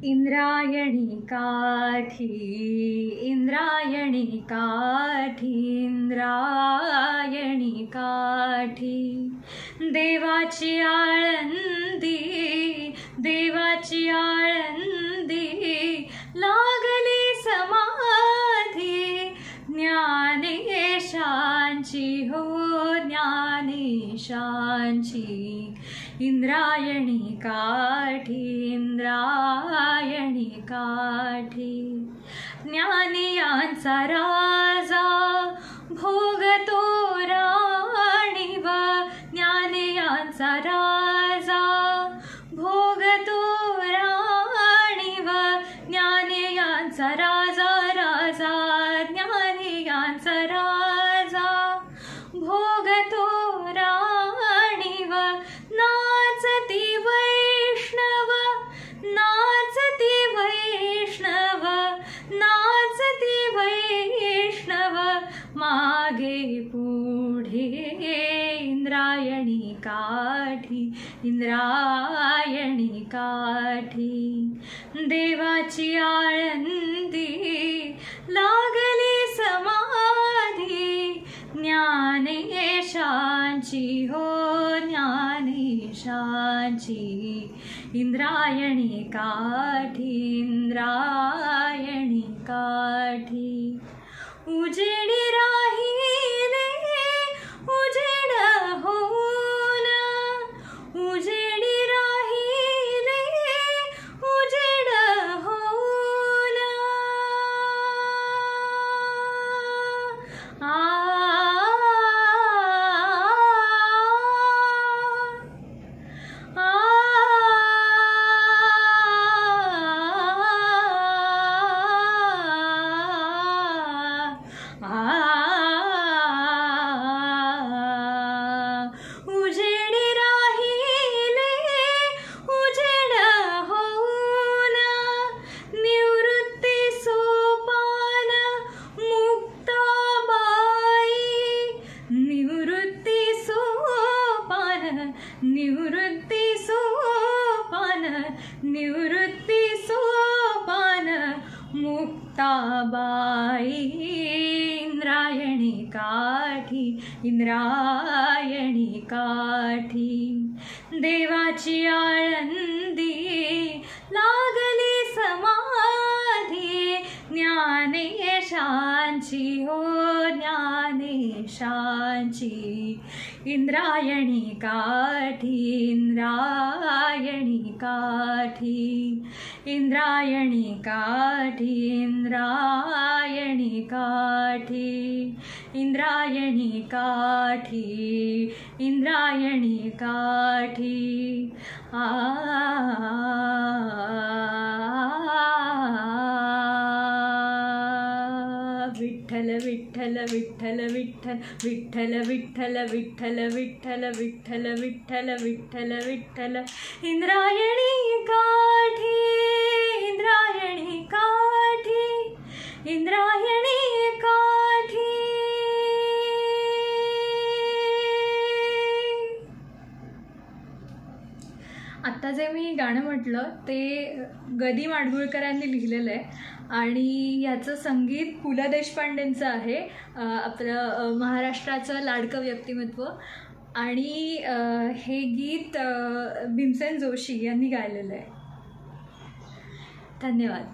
इंद्रायणी काठी इंद्रायणी काठी इंद्रायणी काठी देवाची आळंदी देवाची आळंदी लागली समाधी ज्ञानेशांची हो ज्ञानेशांची इंद्रायणी काठी इंद्रायणी काठी ज्ञानियांचा राजा भोगतो राणीव ज्ञानियांचा राजा भोगतो राणीव ज्ञानियांचा राजा राजा ज्ञानियांचा राजा भोगतो राणीव नाचती वैष्णव नाचती वैष्णव नाचती वैष्णव मागे पुढे इंद्रायणी काठी इंद्रायणी काठी देवाची आळंदी लागली समाधी ज्ञानेशांची हो ज्ञानेशांची इंद्रायणी काठी इंद्रायणी काठी उजेडी राहिले उजेड होऊन उजेडी राहिले उजेड होऊन उजेडी राहिले उजेड होऊन निवृत्ती सोपान मुक्ताबाई निवृत्ती सोपान निवृत्ती सोपान निवृत्ती सोपान मुक्ताबाई इंद्रायणी काठी इंद्रायणी काठी देवाची आळंदी लागली समाधी ज्ञानेशांची हो ज्ञानेशांची इंद्रायणी काठी इंद्रायणी काठी इंद्रायणी काठी इंद्रायणी काठी इंद्रायणी काठी इंद्रायणी काठी विठ्ठल विठ्ठल विठ्ठल विठ्ठल विठ्ठल विठ्ठल विठ्ठल विठ्ठल विठ्ठल विठ्ठल विठ्ठल इंद्रायणी काठी इंद्रायणी काठी इंद्रायणी काठी आत्ता जे मी गाणं म्हटलं ते गदी माडगुळकरांनी लिहिलेलं आहे आणि याचं संगीत पु ल देशपांडेंचं आहे, आपलं महाराष्ट्राचं लाडकं व्यक्तिमत्व. आणि हे गीत भीमसेन जोशी यांनी गायलेलं आहे. धन्यवाद.